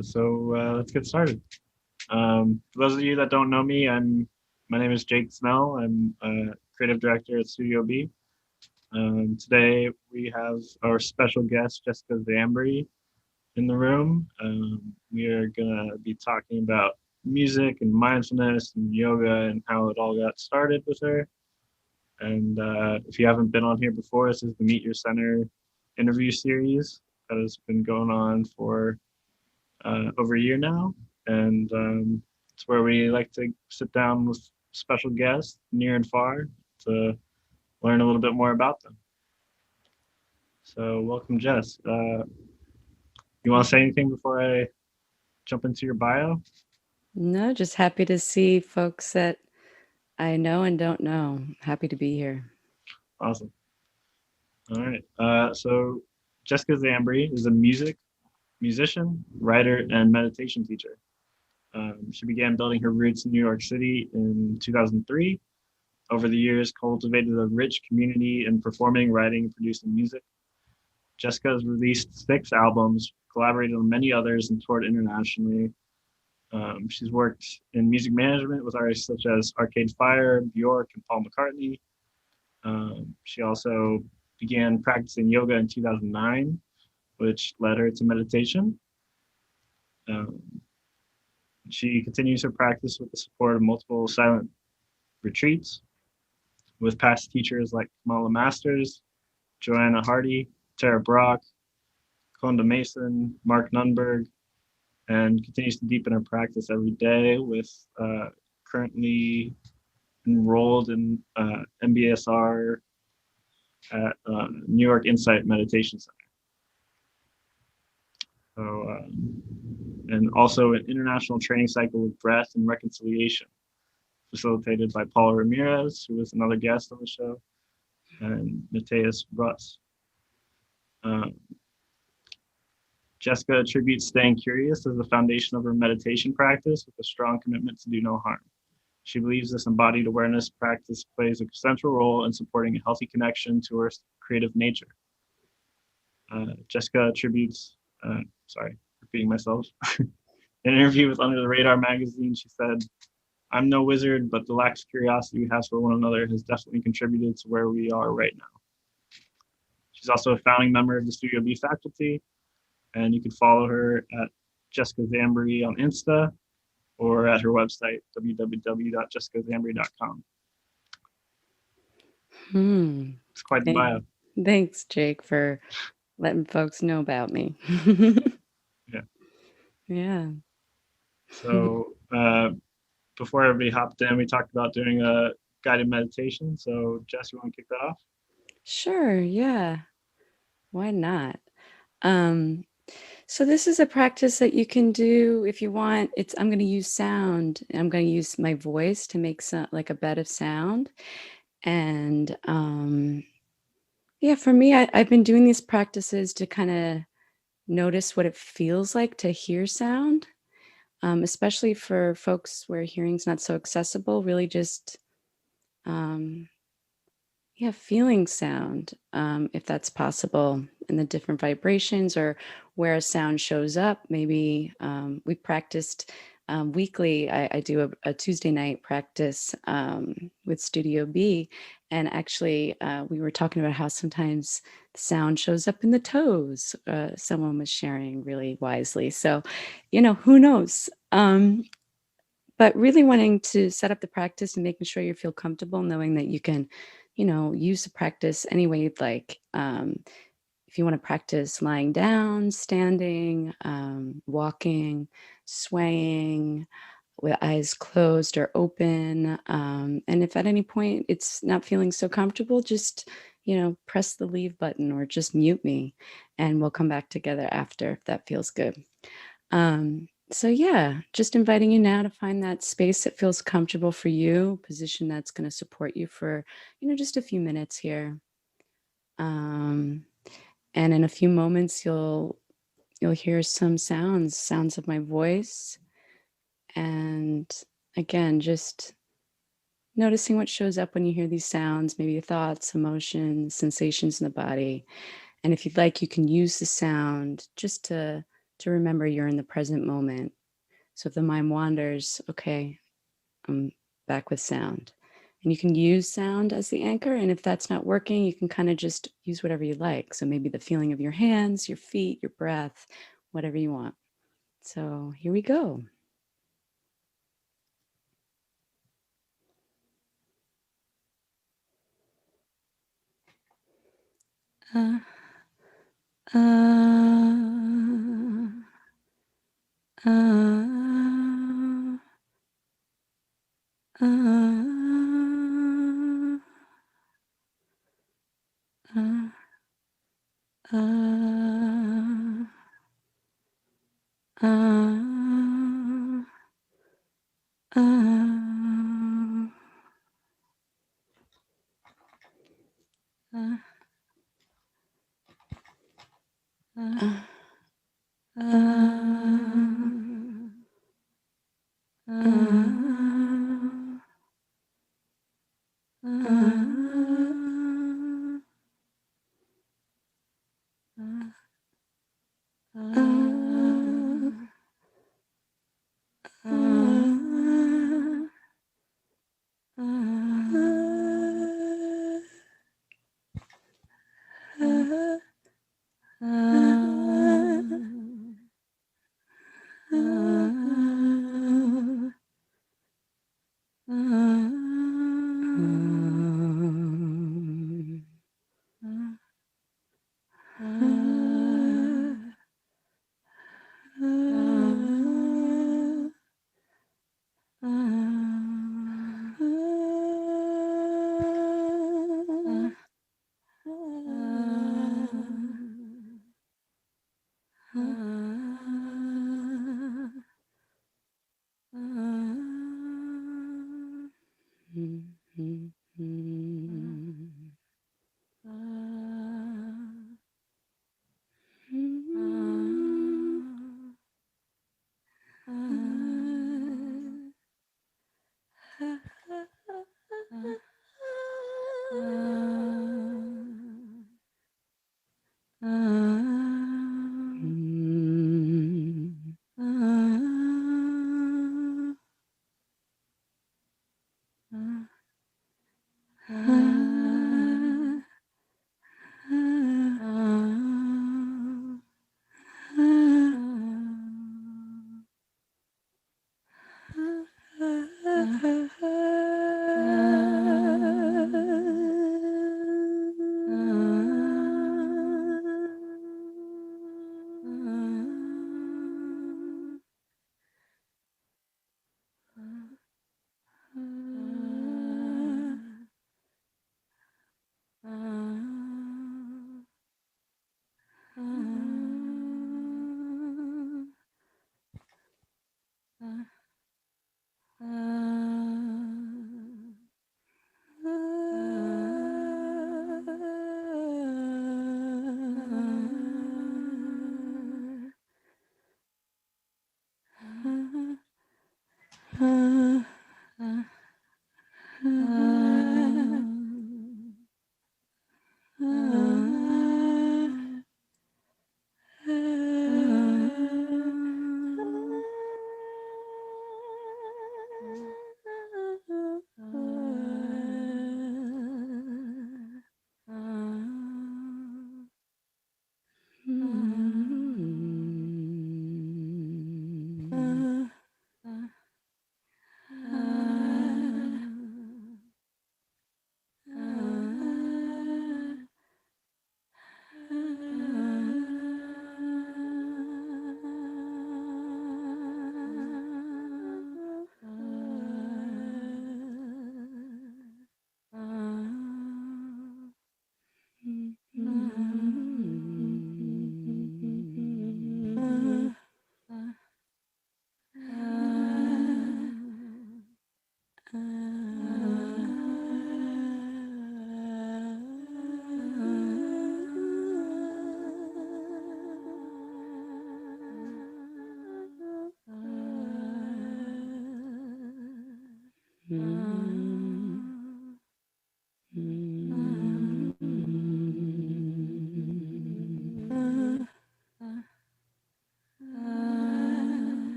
Let's get started. For those of you that don't know me, my name is Jake Snell. I'm a creative director at Studio B. Today we have our special guest Jessica Zambri in the room. We are gonna be talking about music and mindfulness and yoga and how it all got started with her. And if you haven't been on here before, this is the Meet Your Center interview series that has been going on for over a year now, and it's where we like to sit down with special guests near and far to learn a little bit more about them. So, welcome, Jess. You want to say anything before I jump into your bio? No, just happy to see folks that I know and don't know. Happy to be here. Awesome. All right. So, Jessica Zambri is a musician, writer, and meditation teacher. She began building her roots in New York City in 2003. Over the years, cultivated a rich community in performing, writing, and producing music. Jessica has released 6 albums, collaborated on many others, and toured internationally. She's worked in music management with artists such as Arcade Fire, Björk, and Paul McCartney. She also began practicing yoga in 2009, which led her to meditation. Um, she continues her practice with the support of multiple silent retreats with past teachers like Kamala Masters, JoAnna Hardy, Tara Brock, Konda Mason, Mark Nunberg, and continues to deepen her practice every day with currently enrolled in MBSR at New York Insight Meditation Center. So, and also an international training cycle with breath and reconciliation, facilitated by Paul Ramirez, who was another guest on the show, and Mateus Russ. Jessica attributes staying curious as the foundation of her meditation practice with a strong commitment to do no harm. She believes this embodied awareness practice plays a central role in supporting a healthy connection to her creative nature. Jessica attributes, sorry, repeating myself. In an interview with Under the Radar magazine, she said, "I'm no wizard, but the lack of curiosity we have for one another has definitely contributed to where we are right now." She's also a founding member of the Studio B faculty, and you can follow her at Jessica Zambri on Insta or at her website, www.jessicazambri.com. It's quite the bio. Thanks, Jake, for letting folks know about me. Yeah. Yeah. So before everybody hopped in, we talked about doing a guided meditation. So Jess, you want to kick that off? Sure, yeah. Why not? So this is a practice that you can do if you want. I'm going to use sound. I'm going to use my voice to make like a bed of sound. And yeah, for me, I've been doing these practices to kind of notice what it feels like to hear sound, especially for folks where hearing's not so accessible. Really just feeling sound, if that's possible, and the different vibrations or where a sound shows up. Maybe we practiced weekly. I do a Tuesday night practice with Studio B. And actually, we were talking about how sometimes the sound shows up in the toes. Someone was sharing really wisely. So, who knows? But really wanting to set up the practice and making sure you feel comfortable, knowing that you can use the practice any way you'd like. If you want to practice lying down, standing, walking, swaying, with eyes closed or open. And if at any point it's not feeling so comfortable, just, press the leave button or just mute me and we'll come back together after if that feels good. So yeah, just inviting you now to find that space that feels comfortable for you, position that's going to support you for, just a few minutes here. And in a few moments, you'll hear some sounds of my voice. And again, just noticing what shows up when you hear these sounds, maybe your thoughts, emotions, sensations in the body. And if you'd like, you can use the sound just to to remember you're in the present moment. So if the mind wanders, okay, I'm back with sound. And you can use sound as the anchor. And if that's not working, you can kind of just use whatever you like. So maybe the feeling of your hands, your feet, your breath, whatever you want. So here we go. Uh,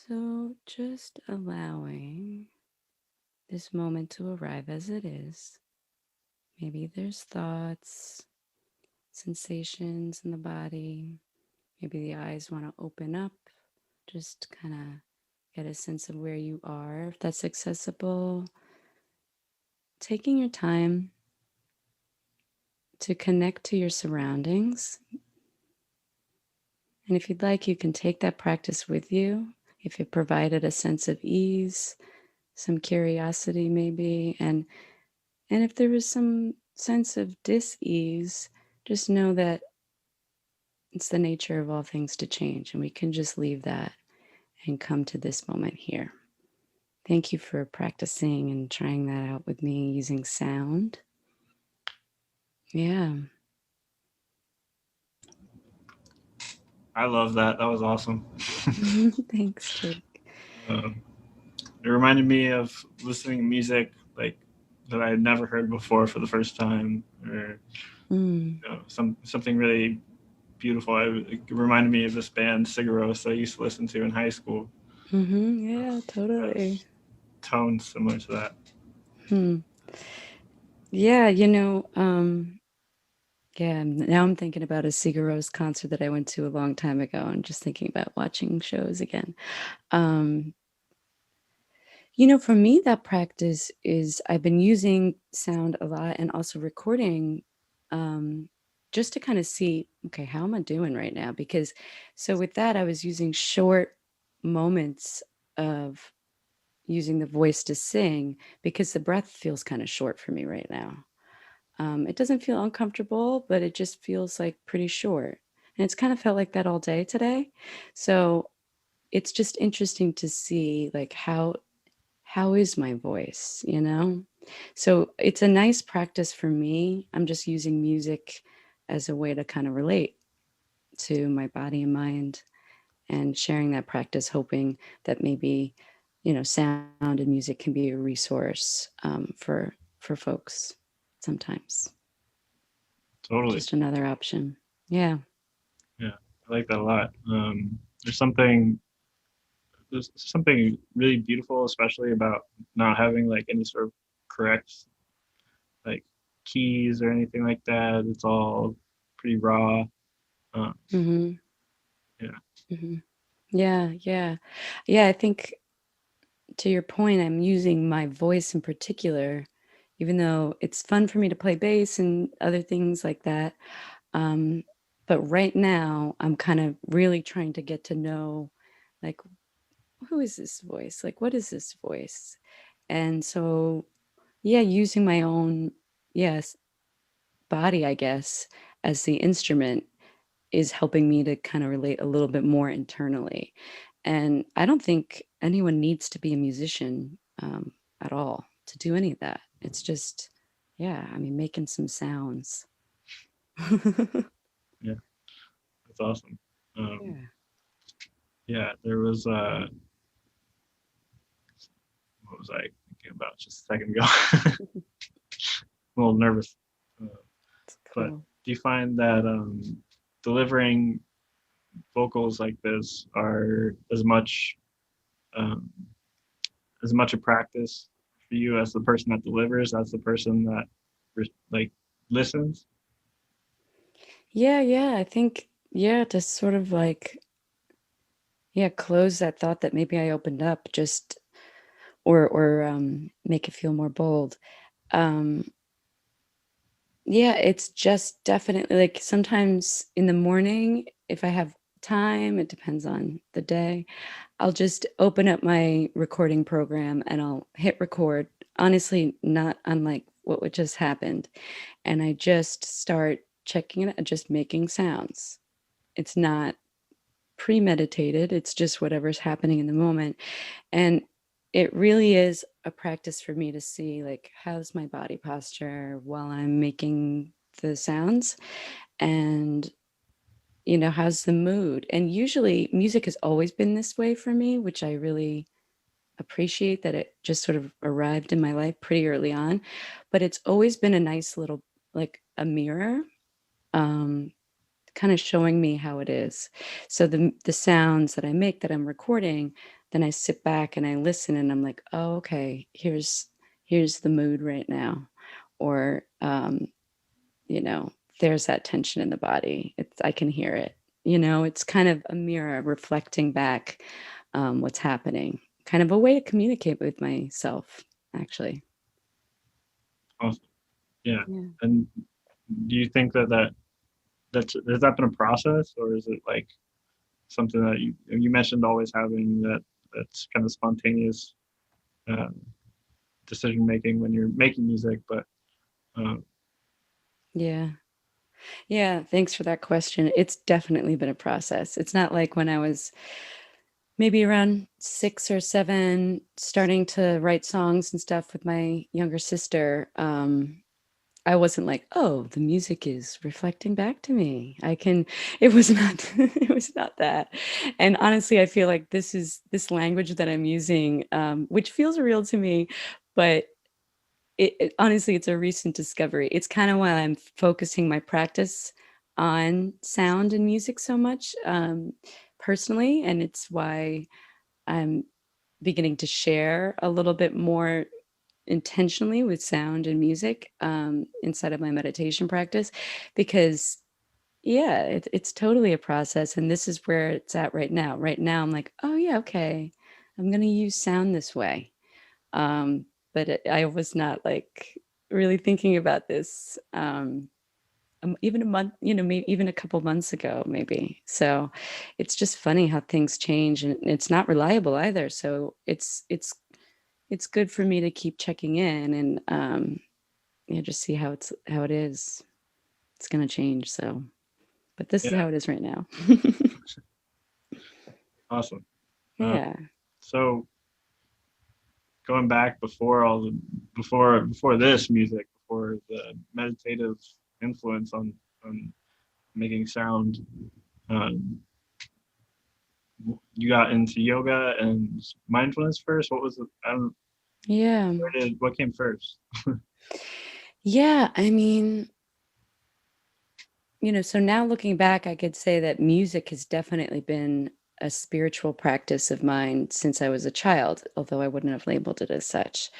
So just allowing this moment to arrive as it is. Maybe there's thoughts, sensations in the body. Maybe the eyes want to open up. Just kind of get a sense of where you are, if that's accessible. Taking your time to connect to your surroundings. And if you'd like, you can take that practice with you. If it provided a sense of ease, some curiosity maybe, and if there was some sense of dis-ease, just know that it's the nature of all things to change, and we can just leave that and come to this moment here. Thank you for practicing and trying that out with me using sound. Yeah. I love that. That was awesome. Thanks, Jake. Um, it reminded me of listening to music like that I had never heard before for the first time, or something really beautiful. It reminded me of this band Sigaros I used to listen to in high school. Yeah, totally. Tones similar to that. Hmm. Yeah, yeah, now I'm thinking about a Sigur Rós concert that I went to a long time ago and just thinking about watching shows again. Um, for me, that practice is I've been using sound a lot and also recording just to kind of see, okay, how am I doing right now? Because so with that, I was using short moments of using the voice to sing because the breath feels kind of short for me right now. It doesn't feel uncomfortable, but it just feels like pretty short. And it's kind of felt like that all day today. So it's just interesting to see like how is my voice, So it's a nice practice for me. I'm just using music as a way to kind of relate to my body and mind and sharing that practice, hoping that maybe, sound and music can be a resource for folks sometimes. Totally. Just another option. Yeah. Yeah, I like that a lot. There's something there's something really beautiful, especially about not having like any sort of correct like keys or anything like that. It's all pretty raw. Uh, Mm-hmm. yeah, Mm-hmm. Yeah. Yeah. Yeah. I think to your point, I'm using my voice in particular, even though it's fun for me to play bass and other things like that. Um, but right now, I'm kind of really trying to get to know, like, who is this voice? Like, what is this voice? And so, yeah, using my own, yes, body, I guess, as the instrument is helping me to kind of relate a little bit more internally. And I don't think anyone needs to be a musician at all to do any of that. It's just, yeah, I mean, making some sounds. yeah, that's awesome. Yeah. Yeah, there was what was I thinking about just a second ago? A little nervous. Uh, It's but cool. do you find that delivering vocals like this are um, as much a practice for you as the person that delivers, as the person that like listens? Yeah, yeah. I think, yeah, to sort of like, yeah, close that thought that maybe I opened up just or make it feel more bold. Um, Yeah, it's just definitely like sometimes in the morning, if I have time, it depends on the day, I'll just open up my recording program and I'll hit record. Honestly, not unlike what would just happened. And I just start checking it, just making sounds. It's not premeditated, it's just whatever's happening in the moment. And it really is a practice for me to see like how's my body posture while I'm making the sounds and how's the mood. And usually music has always been this way for me, which I really appreciate that it just sort of arrived in my life pretty early on, but it's always been a nice little like a mirror, um kind of showing me how it is. So the sounds that I make that I'm recording, then I sit back and I listen and I'm like, oh, okay, here's the mood right now. Or you know, there's that tension in the body. I can hear it. It's kind of a mirror reflecting back what's happening. Kind of a way to communicate with myself, actually. Awesome. Yeah. Yeah. And do you think that's has that been a process, or is it like something that you mentioned always having that's kind of spontaneous uh, decision making when you're making music, but uh, Yeah. Yeah. Thanks for that question. It's definitely been a process. It's not like when I was maybe around 6 or 7, starting to write songs and stuff with my younger sister. I wasn't like, oh, the music is reflecting back to me. It was not, it was not that. And honestly, I feel like this language that I'm using, which feels real to me, but honestly, it's a recent discovery. It's kind of why I'm focusing my practice on sound and music so much, personally. And it's why I'm beginning to share a little bit more intentionally with sound and music inside of my meditation practice, because yeah, it's totally a process, and this is where it's at right now. Right now I'm like, oh yeah, okay, I'm going to use sound this way. um but I was not like really thinking about this even a month, maybe even a couple months ago, maybe. So it's just funny how things change, and it's not reliable either. So it's good for me to keep checking in and just see how it is. It's gonna change. So, but this is yeah, how it is right now. awesome. Uh, Yeah. so going back before before this music, before the meditative influence on making sound, um, you got into yoga and mindfulness first. What was I don't Yeah. what came first? Yeah. I mean, so now looking back, I could say that music has definitely been a spiritual practice of mine since I was a child, although I wouldn't have labeled it as such.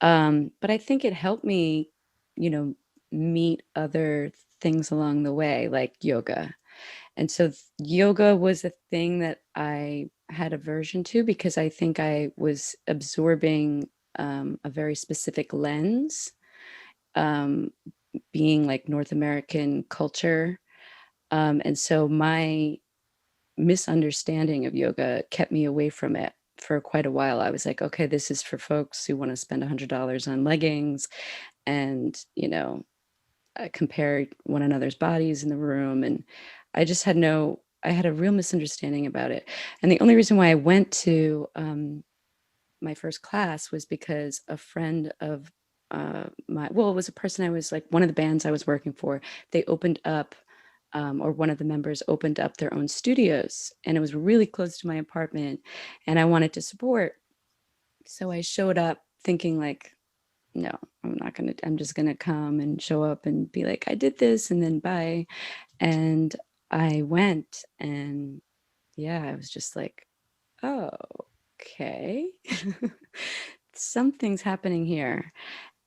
But I think it helped me, you know, meet other things along the way, like yoga. And so yoga was a thing that I had aversion to because I think I was absorbing a very specific lens, um, being like North American culture. And so my misunderstanding of yoga kept me away from it for quite a while. I was like, okay, this is for folks who want to spend $100 on leggings and, compare one another's bodies in the room. And I had a real misunderstanding about it. And the only reason why I went to my first class was because a friend of it was a person I was like, one of the bands I was working for, they opened up, or one of the members opened up their own studios, and it was really close to my apartment, and I wanted to support. So I showed up thinking like, no, I'm just gonna come and show up and be like, I did this and then bye. And I went, and yeah, I was just like, oh, okay. Something's happening here.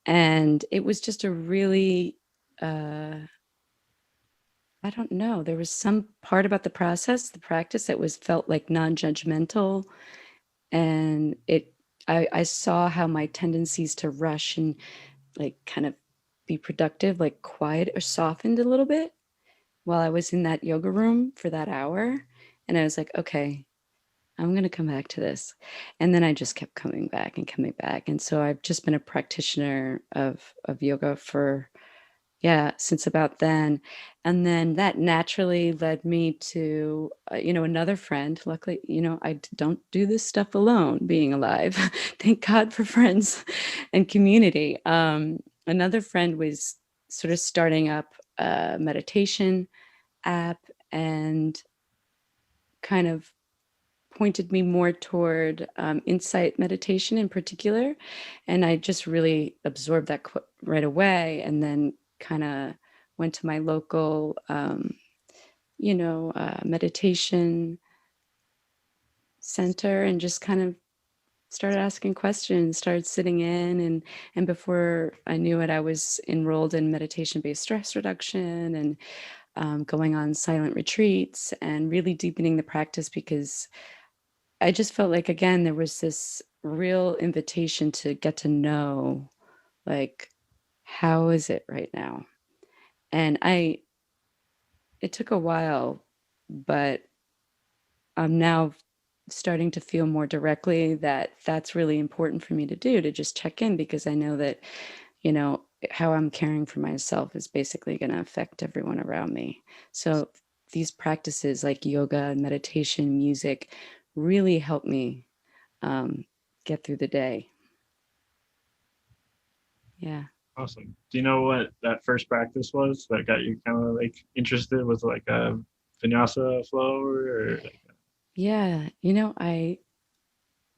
And it was just a really, I don't know, there was some part about the practice that felt like non-judgmental. And I saw how my tendencies to rush and like kind of be productive, like quiet or softened a little bit while I was in that yoga room for that hour. And I was like, okay, I'm going to come back to this. And then I just kept coming back and coming back. And so I've just been a practitioner of yoga for, yeah, since about then. And then that naturally led me to, another friend. Luckily, don't do this stuff alone, being alive. Thank God for friends and community. Another friend was sort of starting up a meditation app and kind of pointed me more toward insight meditation in particular. And I just really absorbed that right away, and then kind of went to my local, meditation center and just kind of started asking questions, started sitting in, and before I knew it, I was enrolled in meditation-based stress reduction and going on silent retreats and really deepening the practice because I just felt like again there was this real invitation to get to know like how is it right now? And I it took a while, but I'm now starting to feel more directly that that's really important for me to do to just check in because I know that, you know, how I'm caring for myself is basically going to affect everyone around me. So these practices like yoga and meditation, music really help me um, get through the day. Yeah. Awesome. Do you know what that first practice was that got you kind of like interested? Was it like a vinyasa flow or like, Yeah.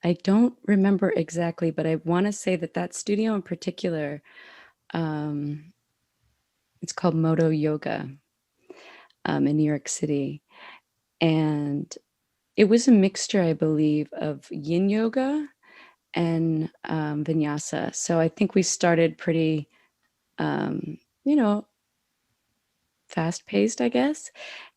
I don't remember exactly, but I want to say that that studio in particular, um, it's called Moto Yoga in New York City. And it was a mixture, I believe, of yin yoga and vinyasa. So I think we started pretty, you know, fast paced, I guess,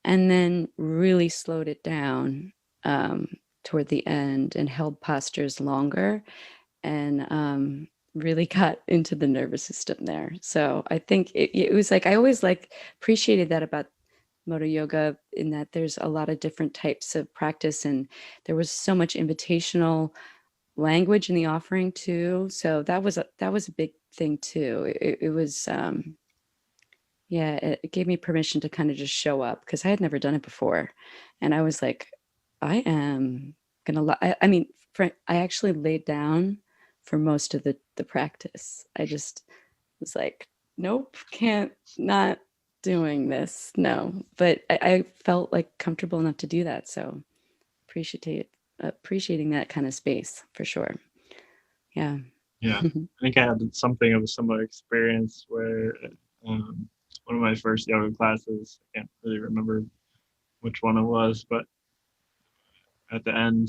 and then really slowed it down um, toward the end and held postures longer and really got into the nervous system there. So I think it was like I always like appreciated that about Moto Yoga in that there's a lot of different types of practice and there was so much invitational language in the offering too. So that was a big thing too. It was yeah, it gave me permission to kind of just show up because I had never done it before. And I was like, I am gonna, I mean, I actually laid down for most of the practice. I just was like, nope, can't, not doing this. No. But I felt like comfortable enough to do that. So appreciating that kind of space for sure. Yeah. yeah. I think I had something of a similar experience where um, one of my first yoga classes, I can't really remember which one it was, but at the end,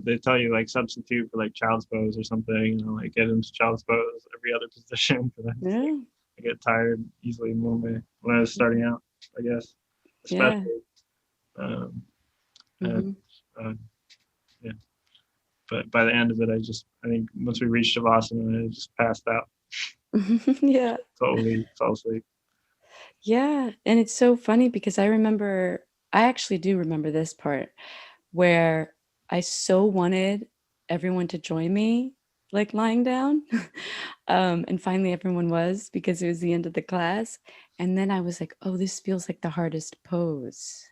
they tell you like substitute for like child's pose or something, like get into child's pose every other position. Because I just like Yeah. I get tired easily when I was starting out, I guess, Yeah. especially. Um, and Hmm. uh, yeah, but by the end of it, I think once we reached Shavasana, I just passed out, Yeah. totally fell asleep. Yeah, and it's so funny because I actually do remember this part where I so wanted everyone to join me, like lying down. And finally everyone was because it was the end of the class. And then I was like, oh, this feels like the hardest pose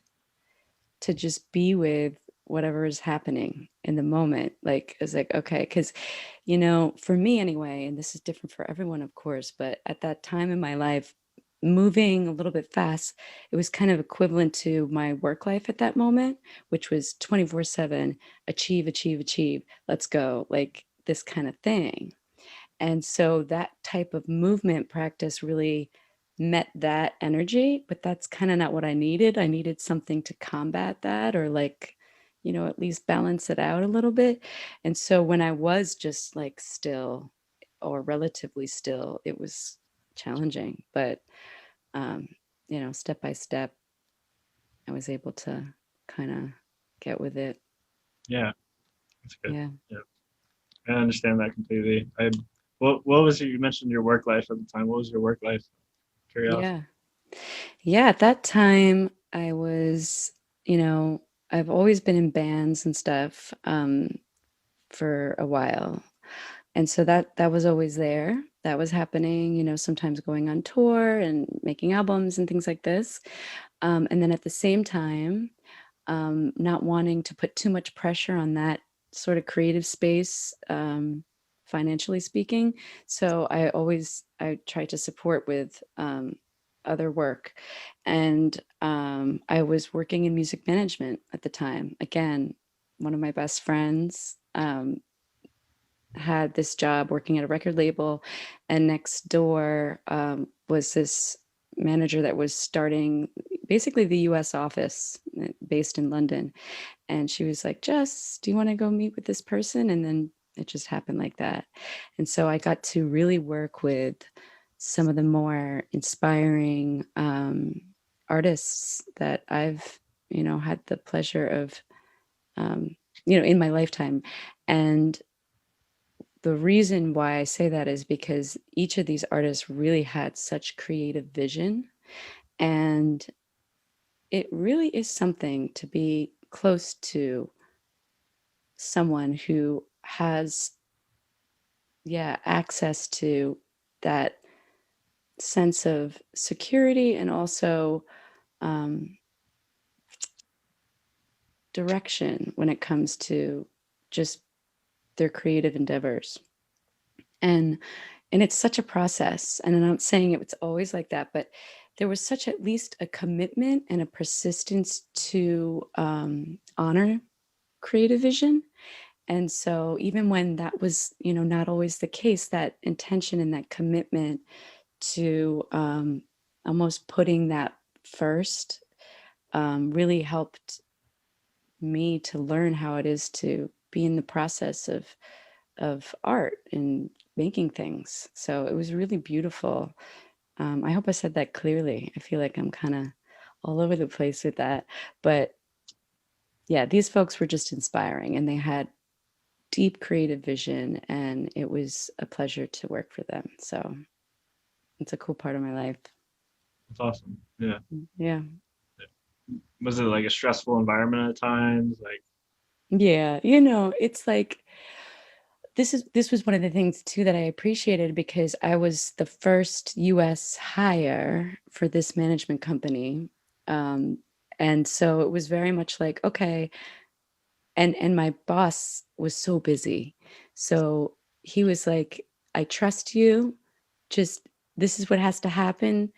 to just be with whatever is happening in the moment. Like, it's like, okay, because, for me anyway, and this is different for everyone, of course, but at that time in my life, moving a little bit fast, it was kind of equivalent to my work life at that moment, which was 24/7, achieve, achieve, achieve, let's go, like this kind of thing. And so that type of movement practice really met that energy, but that's kind of not what I needed. I needed something to combat that or like, at least balance it out a little bit. And so when I was just like still or relatively still, it was challenging, but um, step by step, I was able to kind of get with it. Yeah, that's good. Yeah. Yeah, I understand that completely. What was you mentioned your work life at the time? What was your work life? Curiosity. Yeah. Yeah, at that time, I was, you know, I've always been in bands and stuff for a while. And so that was always there. That was happening, sometimes going on tour and making albums and things like this. And then at the same time, not wanting to put too much pressure on that sort of creative space, financially speaking. So I try to support with other work. And I was working in music management at the time. Again, one of my best friends had this job working at a record label, and next door was this. manager that was starting basically the US office based in London. And she was like, Jess, do you want to go meet with this person? And then it just happened like that. And so I got to really work with some of the more inspiring artists that I've, had the pleasure of, in my lifetime. And the reason why I say that is because each of these artists really had such creative vision. And it really is something to be close to someone who has, access to that sense of security and also um, direction when it comes to just their creative endeavors. And it's such a process, and I'm not saying it was always like that, but there was such at least a commitment and a persistence to honor creative vision. And so even when that was, not always the case, that intention and that commitment to almost putting that first really helped me to learn how it is to be in the process of art and making things. So it was really beautiful. I hope I said that clearly. I feel like I'm kind of all over the place with that. But yeah, these folks were just inspiring, and they had deep creative vision, and it was a pleasure to work for them. So it's a cool part of my life. That's awesome. Yeah. Yeah. Was it like a stressful environment at times? Like, Yeah. It's like this was one of the things too that I appreciated, because I was the first US hire for this management company. Um, and so it was very much like, okay, and my boss was so busy. So he was like, I trust you. Just this is what has to happen.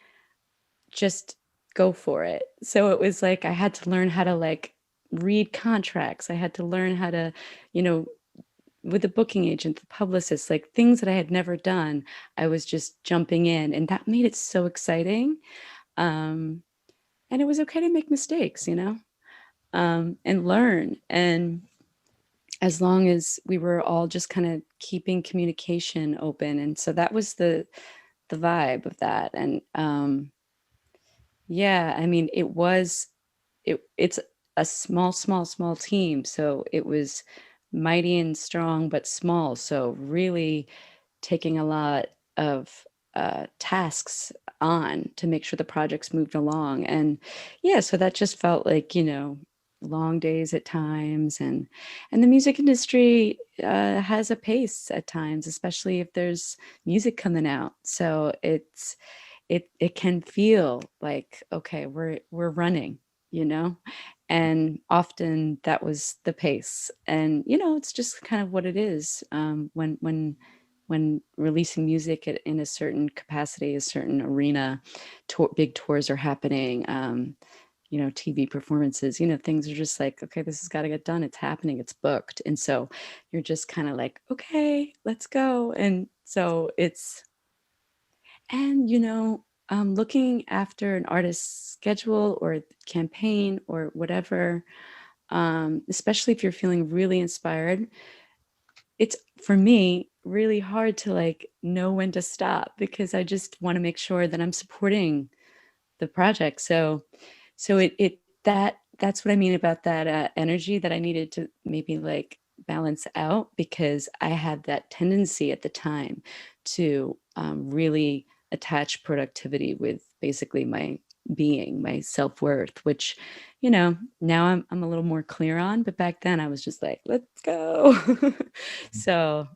Just go for it. So it was like I had to learn how to like read contracts. I had to learn how to, you know, with the booking agent, the publicist, like things that I had never done. I was just jumping in, and that made it so exciting. Um, and it was okay to make mistakes, and learn. And as long as we were all just kind of keeping communication open. And so that was the vibe of that. And yeah, I mean, it's a small team. So it was mighty and strong, but small. So really taking a lot of tasks on to make sure the projects moved along. And yeah, so that just felt like, long days at times. And the music industry has a pace at times, especially if there's music coming out. So it can feel like, okay, we're running, you know and often that was the pace. And it's just kind of what it is, when releasing music in a certain capacity, a certain arena. Big tours are happening, TV performances, things are just like, okay, this has got to get done, it's happening, it's booked. And so you're just kind of like, okay, let's go. And so it's and, looking after an artist's schedule or campaign or whatever, especially if you're feeling really inspired, it's for me really hard to like know when to stop, because I just want to make sure that I'm supporting the project. So that's what I mean about that energy that I needed to maybe like balance out, because I had that tendency at the time to really attach productivity with basically my being, my self-worth, which now I'm a little more clear on. But back then I was just like, let's go. So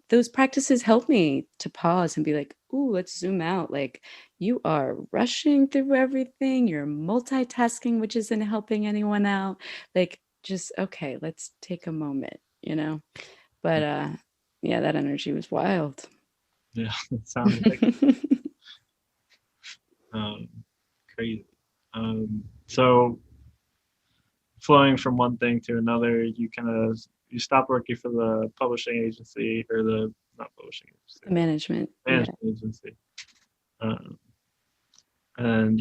those practices help me to pause and be like, ooh, let's zoom out. Like, you are rushing through everything, you're multitasking, which isn't helping anyone out. Like, just okay, let's take a moment. But yeah, that energy was wild. yeah, it sounds like um, crazy. So flowing from one thing to another, you stop working for the publishing agency or the not publishing The agency, management, yeah. management agency. Um, and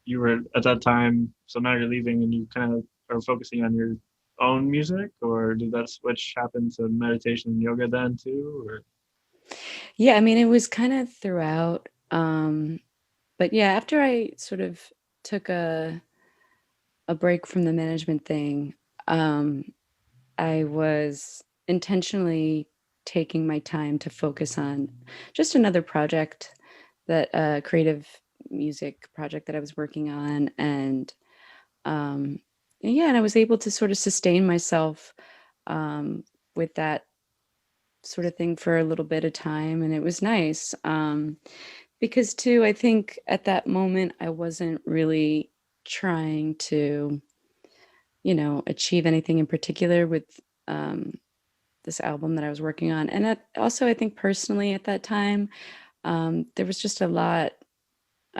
you were at that time, so now you're leaving and you kind of are focusing on your own music, or did that switch happen to meditation and yoga then too, or? Yeah, I mean, it was kind of throughout. But yeah, after I sort of took a break from the management thing, um, I was intentionally taking my time to focus on just another project, that creative music project that I was working on. Um, and yeah, and I was able to sort of sustain myself with that sort of thing for a little bit of time. And it was nice. Because too, I think at that moment, I wasn't really trying to, achieve anything in particular with um, this album that I was working on. And also, I think personally at that time, there was just a lot,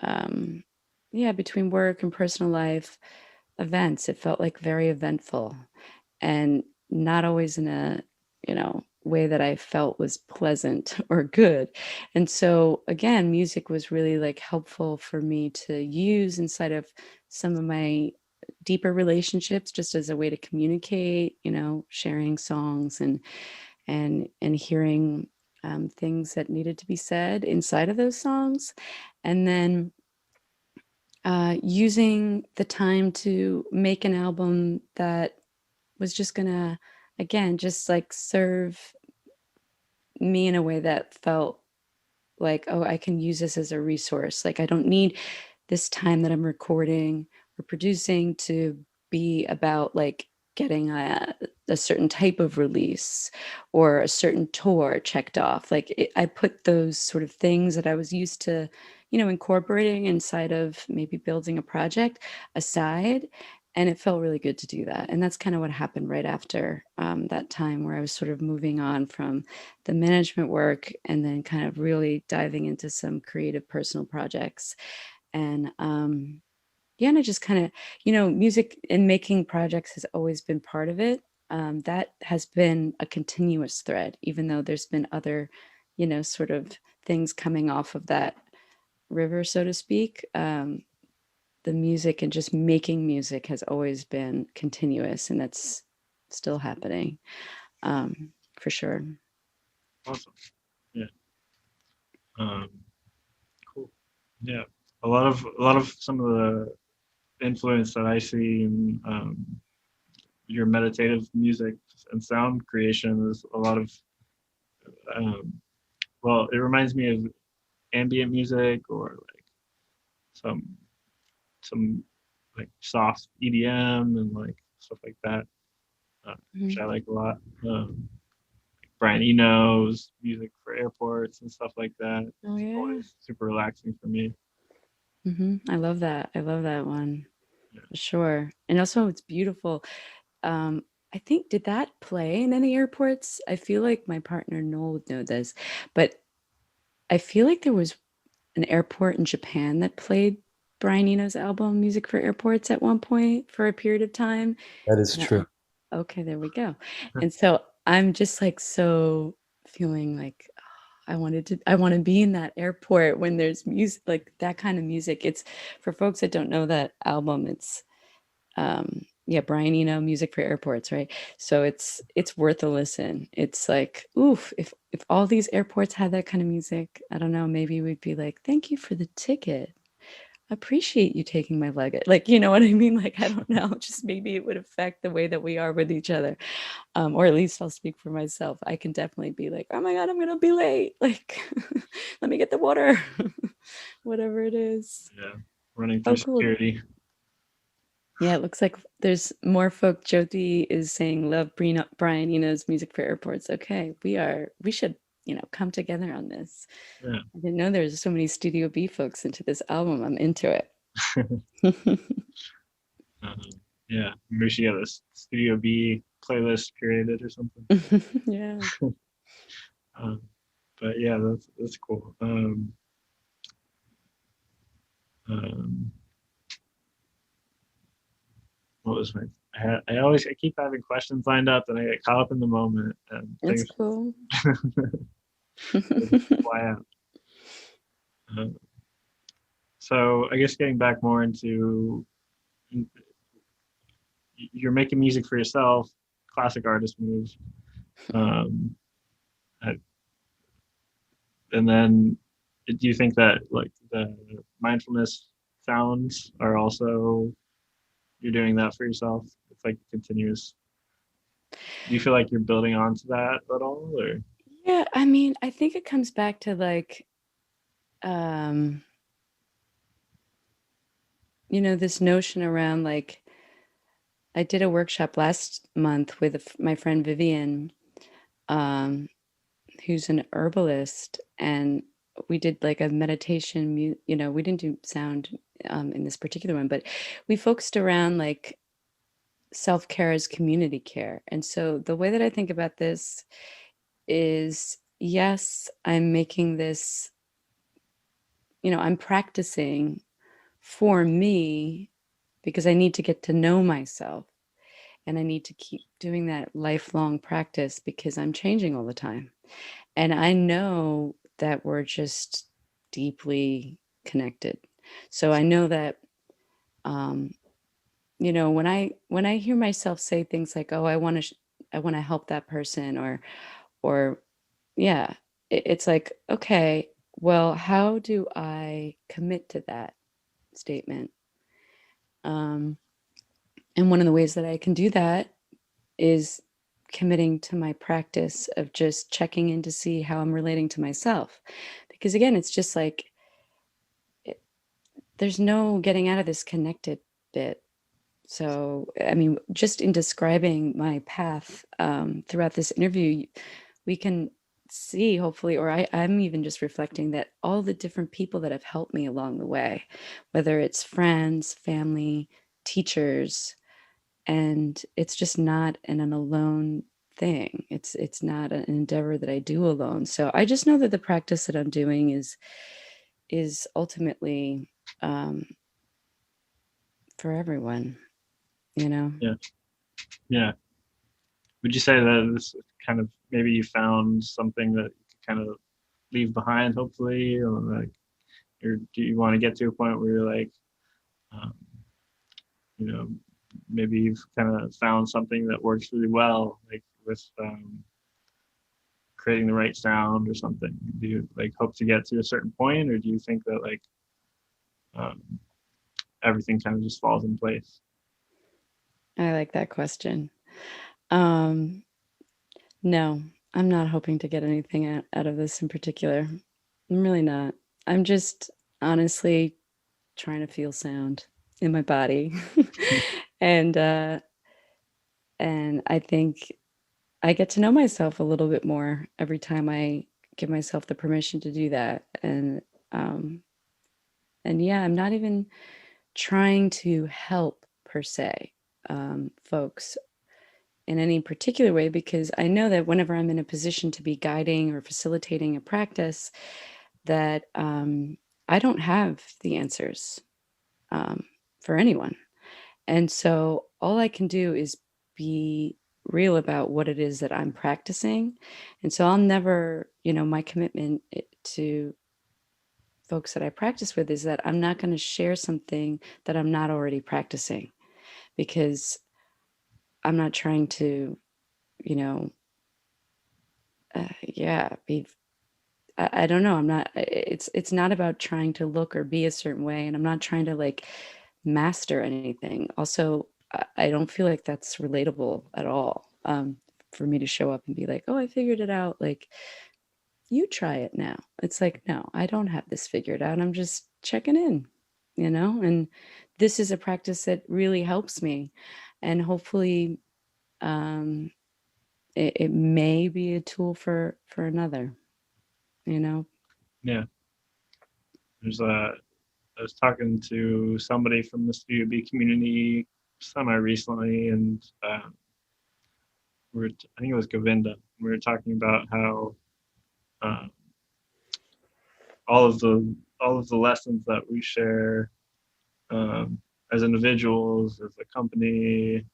um, yeah, between work and personal life events. It felt like very eventful and not always in a, way that I felt was pleasant or good. And so again, music was really like helpful for me to use inside of some of my deeper relationships, just as a way to communicate, sharing songs and hearing things that needed to be said inside of those songs. And then using the time to make an album that was just gonna, again, just like serve me in a way that felt like, oh, I can use this as a resource. Like, I don't need this time that I'm recording or producing to be about like getting a certain type of release or a certain tour checked off. Like, I put those sort of things that I was used to, incorporating inside of maybe building a project aside. And it felt really good to do that. And that's kind of what happened right after that time, where I was sort of moving on from the management work and then kind of really diving into some creative personal projects. And yeah, and I just kind of, music and making projects has always been part of it. That has been a continuous thread, even though there's been other, sort of things coming off of that river, so to speak. The music and just making music has always been continuous, and that's still happening, for sure. Awesome. Yeah. Um, cool. Yeah. A lot of some of the influence that I see in your meditative music and sound creation is a lot of um, well, it reminds me of ambient music or like some some like soft EDM and like stuff like that, which Mhm. I like a lot. Brian Eno's music for airports and stuff like that. Oh It's yeah. always super relaxing for me. I love that. I love that one Yeah. for sure. And also, it's beautiful. Um, I think, did that play in any airports? I feel like my partner Noel would know this, but I feel like there was an airport in Japan that played Brian Eno's album "Music for Airports" at one point for a period of time. That is And true. okay, there we go. And so I'm just like so feeling like, I want to be in that airport when there's music, like that kind of music. It's for folks that don't know that album, it's yeah, Brian Eno, Music for Airports, right? So it's worth a listen. It's like, oof, if all these airports had that kind of music, I don't know, maybe we'd be like, thank you for the ticket. Appreciate you taking my luggage. Like, you know what I mean? Like, I don't know, just maybe it would affect the way that we are with each other. Or at least I'll speak for myself. I can definitely be like, oh my God, I'm gonna be late. Like, let me get the water. Whatever it is. Yeah. Running Oh, through cool. security. Yeah, it looks like there's more folk. Jyoti is saying, love Brian Eno's Music for Airports. Okay, we should, come together on this. Yeah. I didn't know there was so many Studio B folks into this album. I'm into it. um, yeah. Maybe we should get a Studio B playlist curated or something. Yeah. Um, but yeah, that's cool. Um, what was my? I keep having questions lined up and I get caught up in the moment and It's things cool. they just fly out. Um, So I guess getting back more into, you're making music for yourself, classic artist move. Um, I- and then do you think that like the mindfulness sounds are also, you're doing that for yourself? It's like continuous. Do you feel like you're building onto that at all, or? Yeah, I mean, I think it comes back to like, um, this notion around like, I did a workshop last month with my friend Vivian, um, who's an herbalist, and we did like a meditation, we didn't do sound in this particular one, but we focused around like self-care as community care. And so the way that I think about this is, yes, I'm making this, I'm practicing for me because I need to get to know myself. And I need to keep doing that lifelong practice because I'm changing all the time. And I know that we're just deeply connected. So I know that, um, when I hear myself say things like, "Oh, I want to help that person," or yeah, it's like, okay, well, how do I commit to that statement? Um, and one of the ways that I can do that is committing to my practice of just checking in to see how I'm relating to myself. Because again, it's just like there's no getting out of this connected bit. So, I mean, just in describing my path throughout this interview, we can see, hopefully, or I'm even just reflecting that all the different people that have helped me along the way, whether it's friends, family, teachers, and it's just not an alone thing. It's not an endeavor that I do alone. So I just know that the practice that I'm doing is ultimately um, for everyone, you know. Yeah, yeah. Would you say that this kind of, maybe you found something that you could kind of leave behind, hopefully, or like, or do you want to get to a point where you're like, um, you know, maybe you've kind of found something that works really well, like with creating the right sound or something? Do you like hope to get to a certain point, or do you think that like um, everything kind of just falls in place? I like that question. Um, no, I'm not hoping to get anything out of this in particular. I'm really not. I'm just honestly trying to feel sound in my body. and and I think I get to know myself a little bit more every time I give myself the permission to do that. Um and yeah, I'm not even trying to help per se folks in any particular way, because I know that whenever I'm in a position to be guiding or facilitating a practice, that I don't have the answers um, for anyone. And so all I can do is be real about what it is that I'm practicing. And so I'll never, my commitment to folks that I practice with is that I'm not going to share something that I'm not already practicing, because I'm not trying to, you know, yeah, be. I don't know. I'm not. It's not about trying to look or be a certain way, and I'm not trying to like master anything. Also, I don't feel like that's relatable at all. For me to show up and be like, "Oh, I figured it out." Like, you try it now. It's like, no, I don't have this figured out. I'm just checking in, And this is a practice that really helps me, and hopefully, um, it may be a tool for another. You know. Yeah, there's a. I was talking to somebody from the Studio B community semi recently, and I think it was Govinda. We were talking about how uh, all of the lessons that we share as individuals, as a company,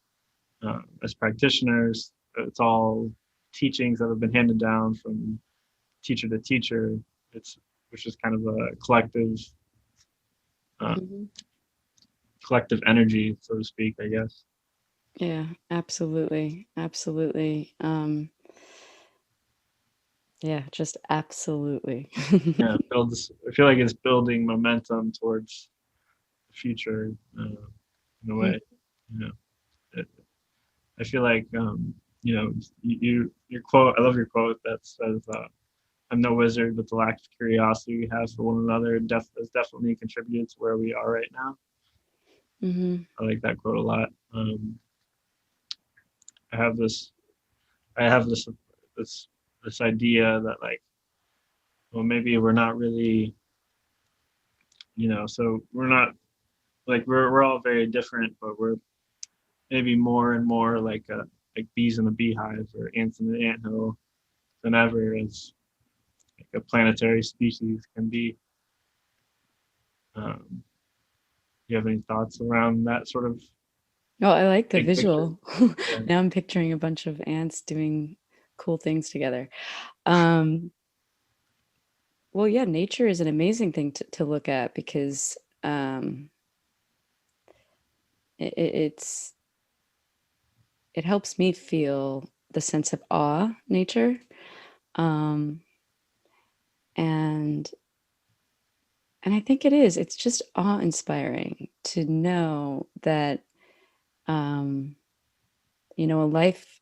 as practitioners, it's all teachings that have been handed down from teacher to teacher. It's which is kind of a collective Mhm. collective energy, so to speak, I guess. Yeah, absolutely. Absolutely. Yeah, just absolutely. Yeah, builds. I feel like it's building momentum towards the future in a way. You know, it, I feel like your quote. I love your quote that says, "I'm no wizard, but the lack of curiosity we have for one another has definitely contributed to where we are right now." Hmm. I like that quote a lot. I have this. I have this this idea that like, well, maybe we're not really, so we're not like we're all very different, but we're maybe more and more like bees in a beehive or ants in the anthill than ever as like a planetary species can be. Do you have any thoughts around that sort of Oh, I like the big picture? visual. Yeah. Now I'm picturing a bunch of ants doing cool things together. Um, well, yeah, nature is an amazing thing to look at because it's it helps me feel the sense of awe, nature. Um, and and I think it is. It's just awe-inspiring to know that um, a life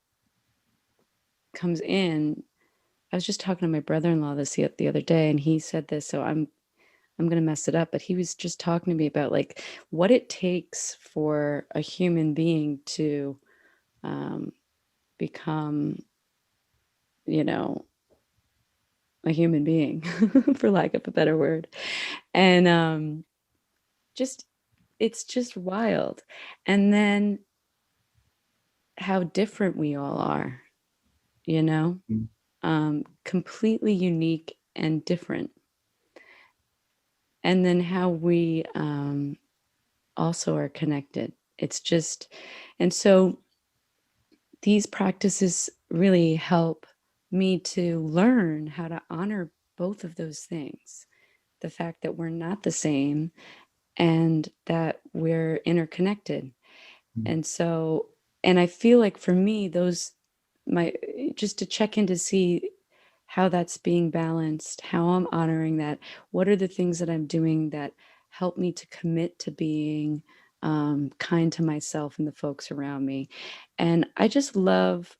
comes in. I was just talking to my brother-in-law the other day, and he said this, so I'm gonna mess it up, but he was just talking to me about like what it takes for a human being to um, become, you know, a human being, for lack of a better word. And just it's just wild. And then how different we all are, you know, Mm. completely unique and different. And then how we also are connected. It's just, and so these practices really help me to learn how to honor both of those things, the fact that we're not the same and that we're interconnected. Mm. And so, and I feel like for me, those, my, just to check in to see how that's being balanced, how I'm honoring that, what are the things that I'm doing that help me to commit to being kind to myself and the folks around me. And I just love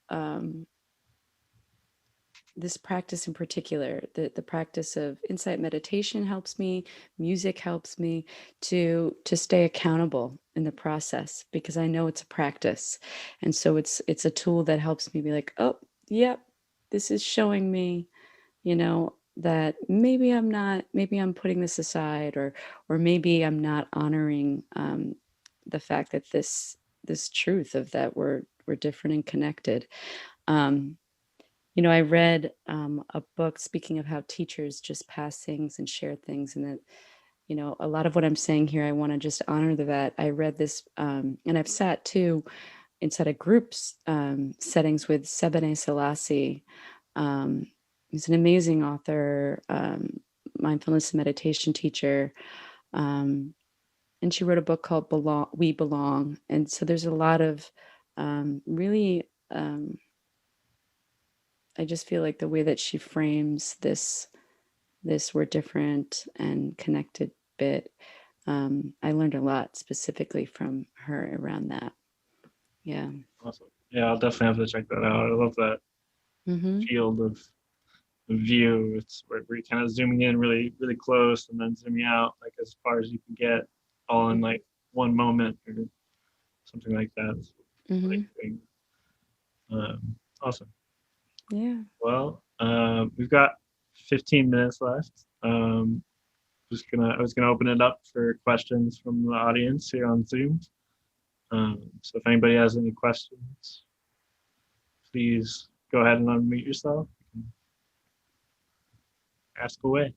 um, this practice in particular. The practice of insight meditation helps me, music helps me to stay accountable in the process because I know it's a practice. And so it's a tool that helps me be like, oh, yep, this is showing me, that maybe I'm putting this aside, or maybe I'm not honoring the fact that this truth of that we're different and connected. Um, I read a book speaking of how teachers just pass things and share things, and that, a lot of what I'm saying here, I want to just honor that. I read this, and I've sat too inside of groups settings with Sebene Selassie. Um, he's an amazing author, mindfulness and meditation teacher. Um, and she wrote a book called We Belong. And so there's a lot of really I just feel like the way that she frames this we're different and connected bit, I learned a lot specifically from her around that. Yeah. Awesome. Yeah, I'll definitely have to check that out. I love that Mm-hmm. field of view. It's where you're kind of zooming in really, really close and then zooming out like as far as you can get, all in like one moment or something like that. It's really Mm-hmm. interesting. Awesome. Yeah. Well, we've got 15 minutes left. I was gonna open it up for questions from the audience here on Zoom. So if anybody has any questions, please go ahead and unmute yourself and ask away.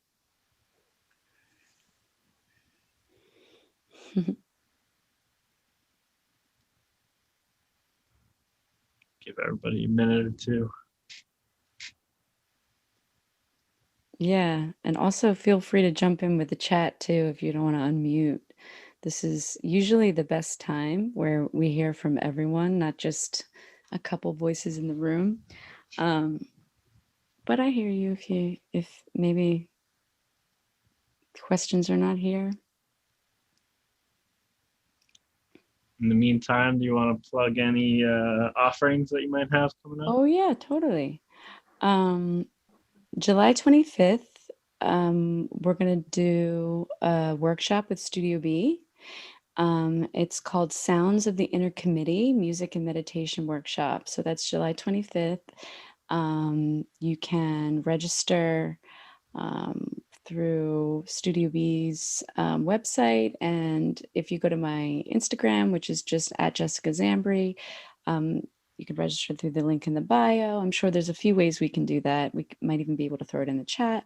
Give everybody a minute or two. Yeah, and also feel free to jump in with the chat too if you don't want to unmute. This is usually the best time where we hear from everyone, not just a couple voices in the room. Um, but I hear you if maybe questions are not here. In the meantime, do you want to plug any offerings that you might have coming up? Oh yeah, totally. Um, July 25th, we're gonna do a workshop with Studio B. It's called Sounds of the Inner Committee Music and Meditation Workshop. So that's July 25th. You can register through Studio B's website. And if you go to my Instagram, which is just at Jessica Zambri, um, you can register through the link in the bio. I'm sure there's a few ways we can do that. We might even be able to throw it in the chat.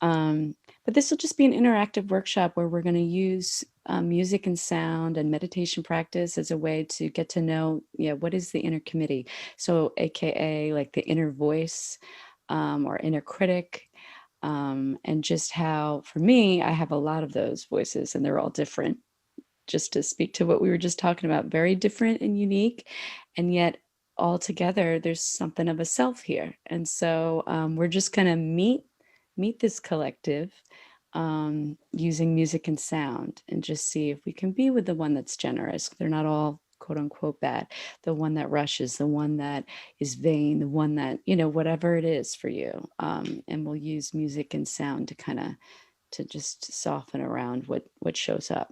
But this will just be an interactive workshop where we're going to use music and sound and meditation practice as a way to get to know, yeah, what is the inner committee? So, AKA like the inner voice or inner critic. And just how, for me, I have a lot of those voices and they're all different. Just to speak to what we were just talking about, very different and unique. And yet, all together, there's something of a self here. And so we're just going to meet this collective using music and sound and just see if we can be with the one that's generous. They're not all quote unquote bad. The one that rushes, the one that is vain, the one that, whatever it is for you. And we'll use music and sound to kind of to just soften around what shows up.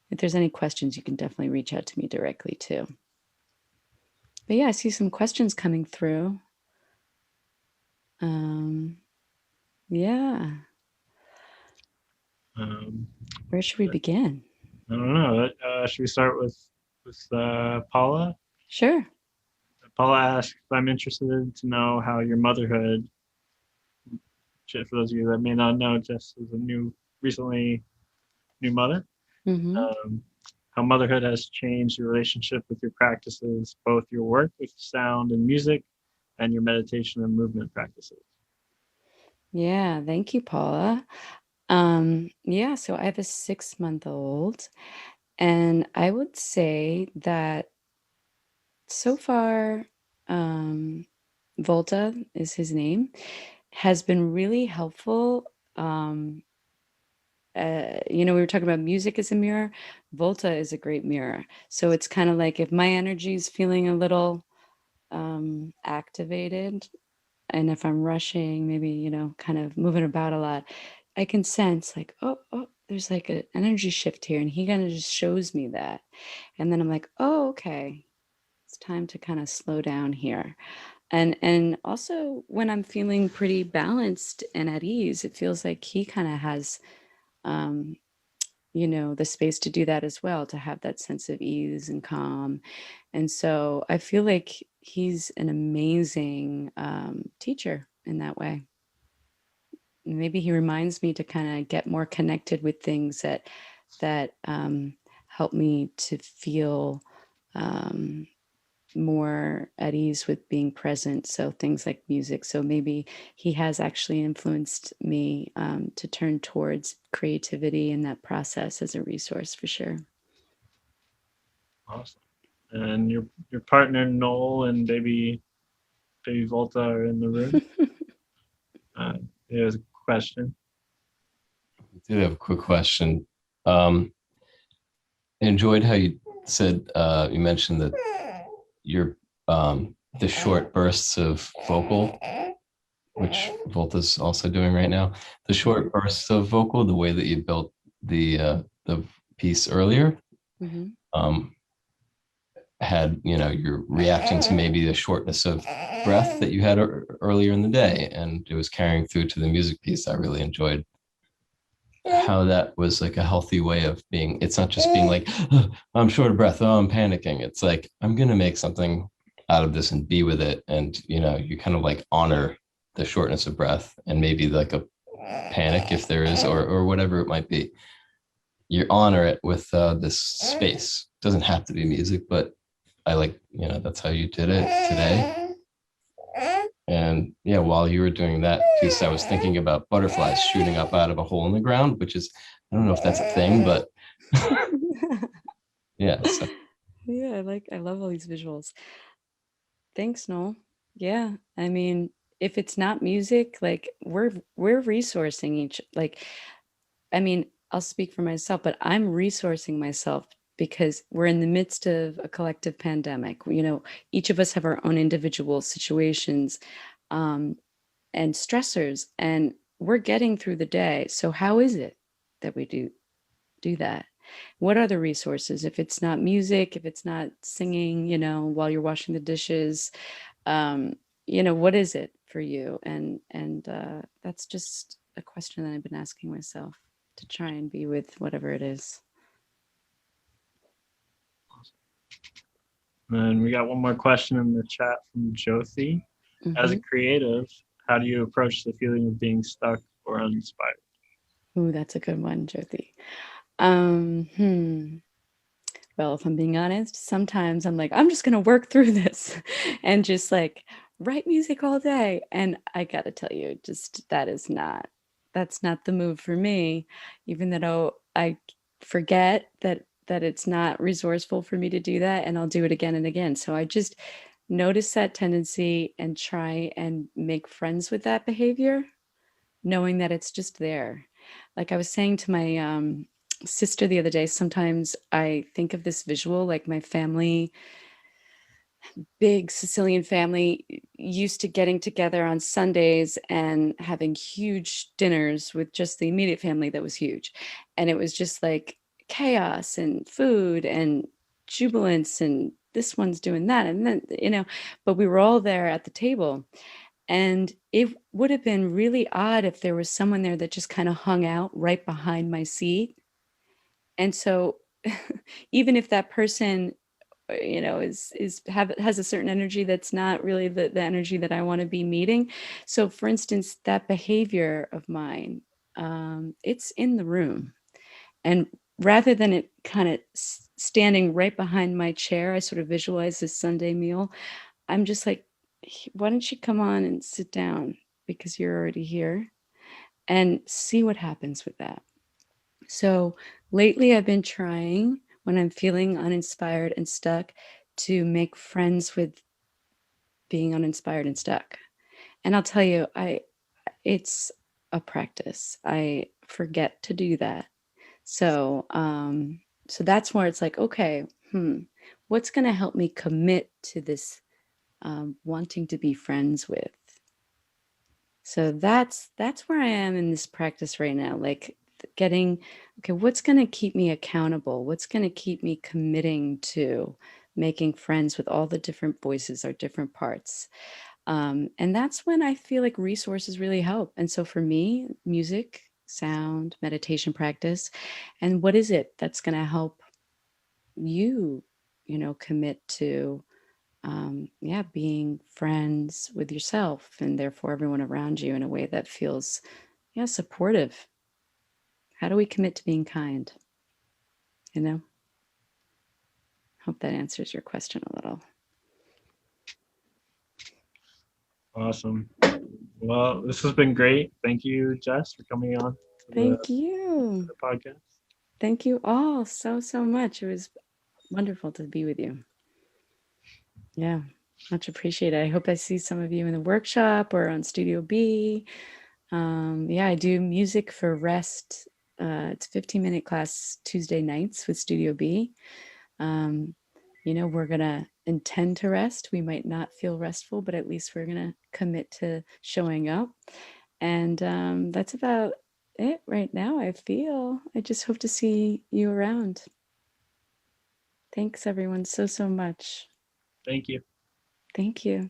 If there's any questions, you can definitely reach out to me directly too. But yeah, I see some questions coming through. Yeah. Um, Where should we begin? I don't know. Should we start with Paula? Sure. Paula asks, I'm interested to know how your motherhood, for those of you that may not know, Jess is a recently new mother. Mm-hmm. How motherhood has changed your relationship with your practices, both your work with sound and music, and your meditation and movement practices. Yeah, thank you, Paula. Yeah, so I have a 6-month-old, and I would say that so far, Volta is his name, has been really helpful. We were talking about music as a mirror. Volta is a great mirror. So it's kind of like if my energy is feeling a little activated, and if I'm rushing, maybe, kind of moving about a lot, I can sense like, oh, there's like an energy shift here. And he kind of just shows me that. And then I'm like, oh, okay, it's time to kind of slow down here. And also when I'm feeling pretty balanced and at ease, it feels like he kind of has um, the space to do that as well, to have that sense of ease and calm. And so I feel like he's an amazing teacher in that way. Maybe he reminds me to kind of get more connected with things that help me to feel more at ease with being present. So things like music. So maybe he has actually influenced me to turn towards creativity in that process as a resource for sure. Awesome. And your partner Noel and baby Volta are in the room. There's a question. I do have a quick question. Enjoyed how you said you mentioned that your the short bursts of vocal, which Volta's also doing right now. The short bursts of vocal, the way that you built the piece earlier, Mm-hmm. had you're reacting to maybe the shortness of breath that you had earlier in the day, and it was carrying through to the music piece. I really enjoyed how that was like a healthy way of being. It's not just being like, oh, I'm short of breath, oh, I'm panicking. It's like, I'm gonna make something out of this and be with it. And you kind of like honor the shortness of breath and maybe like a panic if there is, or whatever it might be. You honor it with this space. It doesn't have to be music, but I like, that's how you did it today. And yeah, while you were doing that piece, I was thinking about butterflies shooting up out of a hole in the ground, which is, I don't know if that's a thing, but yeah. So Yeah, I love all these visuals. Thanks, Noel. Yeah, I mean, if it's not music, like we're resourcing each, like, I mean, I'll speak for myself, but I'm resourcing myself because we're in the midst of a collective pandemic. You know, each of us have our own individual situations, um, and stressors, and we're getting through the day. So how is it that we do that? What are the resources? If it's not music, if it's not singing, you know, while you're washing the dishes, um, you know, what is it for you? And that's just a question that I've been asking myself to try and be with whatever it is. And we got one more question in the chat from Josie. As a Mm-hmm. creative, how do you approach the feeling of being stuck or uninspired? Ooh, that's a good one, Jyoti. Hmm. Well, if I'm being honest, sometimes I'm like, I'm just going to work through this and just like write music all day. And I got to tell you, just that's not the move for me, even though I forget that it's not resourceful for me to do that. And I'll do it again and again. So I just notice that tendency and try and make friends with that behavior, knowing that it's just there. Like I was saying to my sister the other day, sometimes I think of this visual, like my family, big Sicilian family, used to getting together on Sundays and having huge dinners with just the immediate family that was huge. And it was just like chaos and food and jubilance and this one's doing that. And then, you know, but we were all there at the table. And it would have been really odd if there was someone there that just kind of hung out right behind my seat. And so even if that person, you know, has a certain energy that's not really the energy that I want to be meeting. So for instance, that behavior of mine, it's in the room. And rather than it kind of standing right behind my chair, I sort of visualize this Sunday meal. I'm just like, why don't you come on and sit down because you're already here and see what happens with that. So lately I've been trying when I'm feeling uninspired and stuck to make friends with being uninspired and stuck. And I'll tell you, it's a practice. I forget to do that. So that's where it's like, okay, what's going to help me commit to this wanting to be friends with? So that's where I am in this practice right now, like getting, okay, what's going to keep me accountable? What's going to keep me committing to making friends with all the different voices or different parts? And that's when I feel like resources really help. And so for me, music, sound, meditation practice, and what is it that's going to help you, you know, commit to being friends with yourself and therefore everyone around you in a way that feels, supportive. How do we commit to being kind? You know, hope that answers your question a little. Awesome. Well, this has been great. Thank you, Jess, for coming on to Thank you. the podcast. Thank you all so much. It was wonderful to be with you. Yeah, much appreciated. I hope I see some of you in the workshop or on Studio B. I do music for rest. It's a 15-minute class Tuesday nights with Studio B. We're going to intend to rest. We might not feel restful, but at least we're going to commit to showing up. And that's about it right now, I feel. I just hope to see you around. Thanks, everyone, so much. Thank you. Thank you.